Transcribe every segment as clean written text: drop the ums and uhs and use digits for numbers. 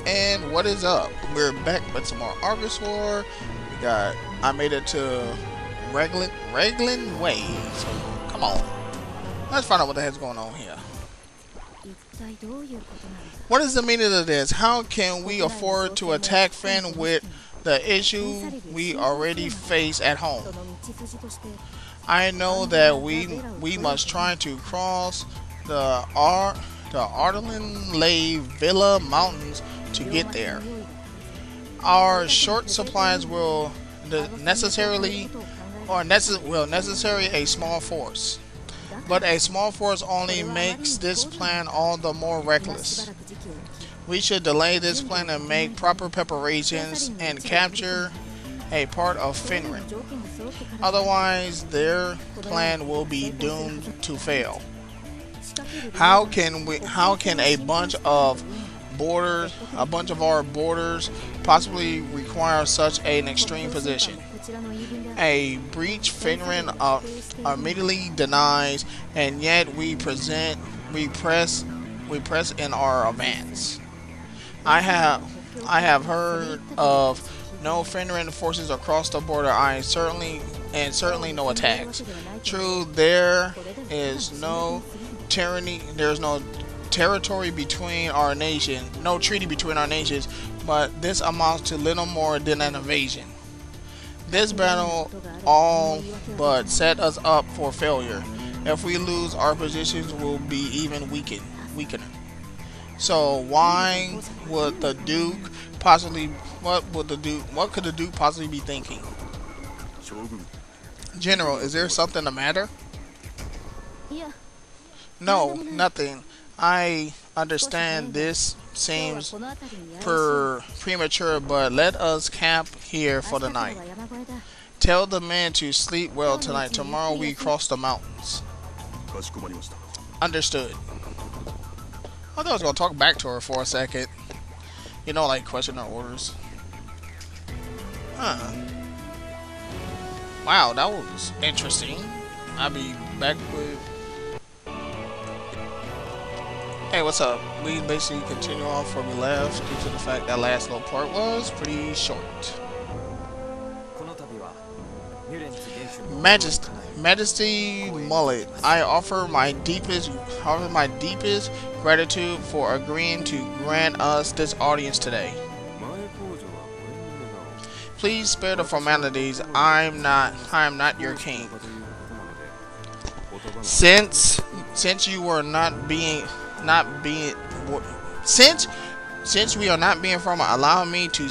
And what is up? We're back with some more Argus War. I made it to Reglan Way. So come on, let's find out what the heck's going on here. What is the meaning of this? How can we afford to attack Finn with the issue we already face at home? I know that we must try to cross the Ardelin Lay Villa Mountains to get there. Our short supplies will necessary a small force, but a small force only makes this plan all the more reckless. We should delay this plan and make proper preparations and capture a part of Finland. Otherwise, their plan will be doomed to fail. How can a bunch of our borders possibly require such an extreme position? A breach Finland immediately denies, and yet we press in our advance. I have heard of no Finland forces across the border. Certainly no attacks. True, there is no tyranny. There's no territory between our nation, no treaty between our nations, but this amounts to little more than an invasion. This battle all but set us up for failure. If we lose, our positions will be even weaker. So why would the Duke possibly? What could the Duke possibly be thinking? General, is there something the matter? No, nothing. I understand this seems premature, but let us camp here for the night. Tell the men to sleep well tonight. Tomorrow we cross the mountains. Understood. I thought I was going to talk back to her for a second. You know, like question her orders. Huh. Wow, that was interesting. I'll be back with... Hey, what's up? We basically continue off where we left due to the fact that last little part was pretty short. Majesty Mullet, I offer my deepest gratitude for agreeing to grant us this audience today. Please spare the formalities. I am not your king. Since we are not being formal, allow me to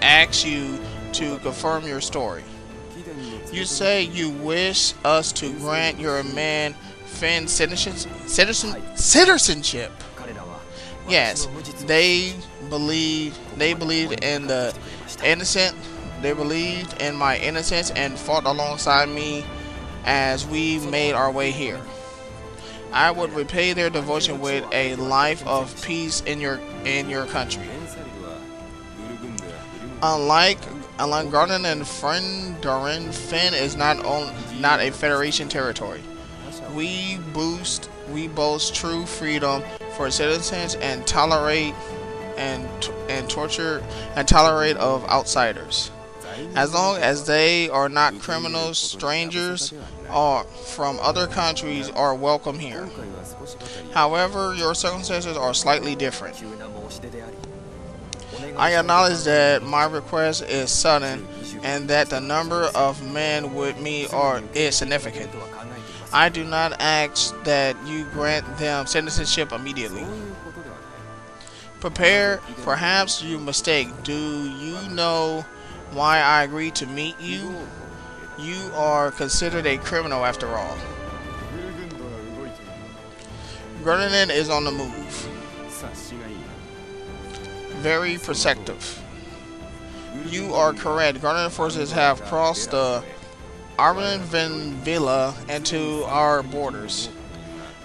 ask you to confirm your story. You say you wish us to grant your man Finn citizenship. Yes, they believed in the innocent. They believed in my innocence and fought alongside me as we made our way here. I would repay their devotion with a life of peace in your country. Unlike Garden and Friendarin, Finn is not a Federation territory. We boast true freedom for citizens and tolerate of outsiders. As long as they are not criminals, strangers or from other countries are welcome here. However, your circumstances are slightly different. I acknowledge that my request is sudden and that the number of men with me is significant. I do not ask that you grant them citizenship immediately. Perhaps you mistake. Do you know why I agreed to meet you? You are considered a criminal after all. Gurnen is on the move. Very perceptive. You are correct. Gurnen forces have crossed the Ardelin Villa into our borders.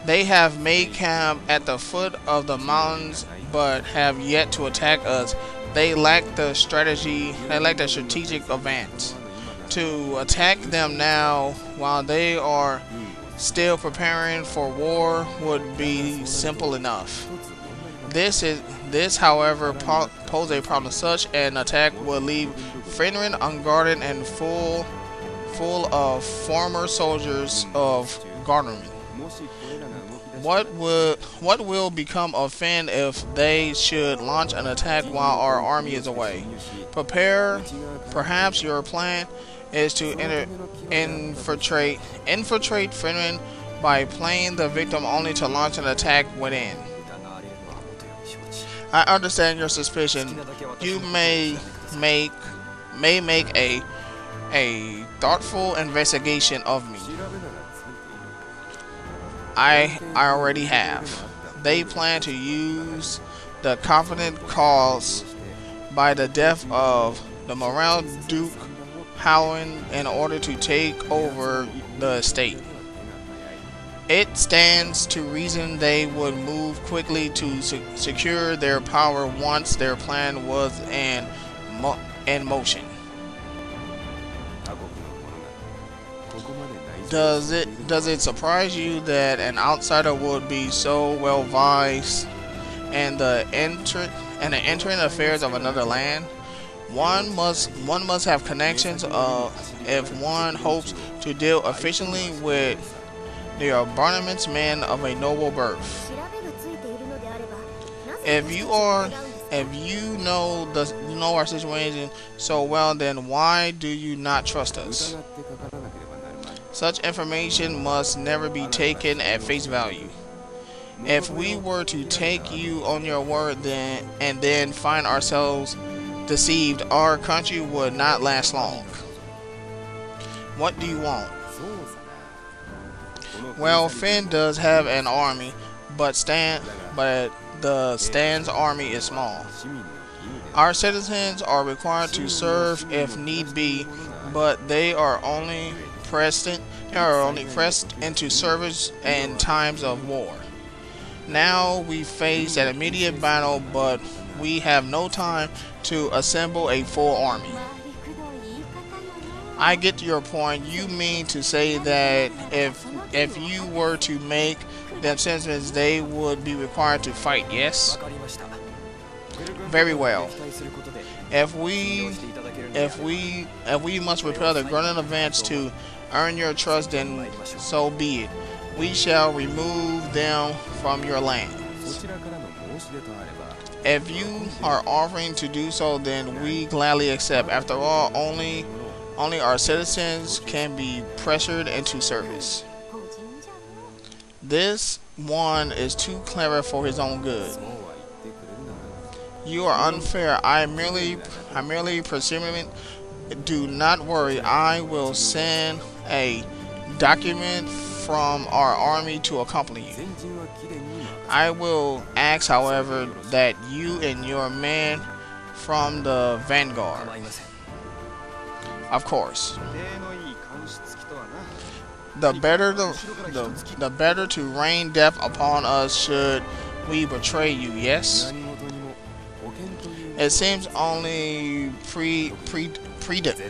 They have made camp at the foot of the mountains, but have yet to attack us. They lack the strategic advance. To attack them now while they are still preparing for war would be simple enough. This This, however, poses a problem. Such an attack would leave Finland unguarded and full of former soldiers of Garderman. What will become of Finn if they should launch an attack while our army is away? Prepare. Perhaps your plan is to infiltrate Finland by playing the victim only to launch an attack within. I understand your suspicion. You may make a thoughtful investigation of me. I already have. They plan to use the confidence caused by the death of the Morale Duke Howland in order to take over the estate. It stands to reason they would move quickly to secure their power once their plan was in motion. Does it surprise you that an outsider would be so well versed in the entering affairs of another land? One must have connections if one hopes to deal efficiently with the abandonment men of a noble birth. If you know our situation so well, then why do you not trust us? Such information must never be taken at face value. If we were to take you on your word and then find ourselves deceived, our country would not last long. What do you want? Well, Finn does have an army, but the Stan's army is small. Our citizens are required to serve if need be, but they are only pressed into service in times of war. Now we face an immediate battle, but we have no time to assemble a full army. I get your point. You mean to say that if you were to make them citizens, they would be required to fight, yes? Very well. If we must repel the Grunning events to earn your trust, then so be it. We shall remove them from your lands. If you are offering to do so, then we gladly accept. After all, only our citizens can be pressured into service. This one is too clever for his own good. You are unfair. I merely perceive. Do not worry. I will send a document from our army to accompany you. I will ask, however, that you and your men from the vanguard. Of course. The better to rain death upon us should we betray you, yes? It seems only prudent.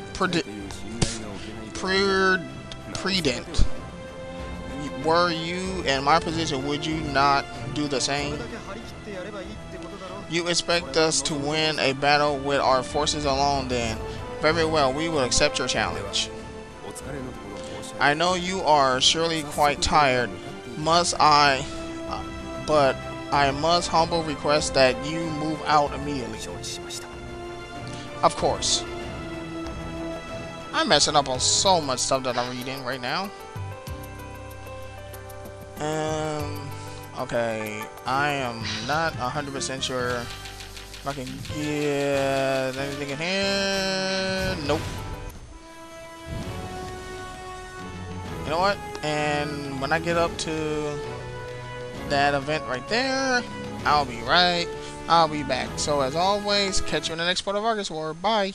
Were you in my position, would you not do the same? You expect us to win a battle with our forces alone, then very well, we will accept your challenge. I know you are surely quite tired. But I must humbly request that you move out immediately. Of course. I'm messing up on so much stuff that I'm reading right now. Okay, I am not 100% sure if I can get anything in here. Nope. You know what? And when I get up to that event right there, I'll be back. So as always, catch you in the next part of August War. Bye.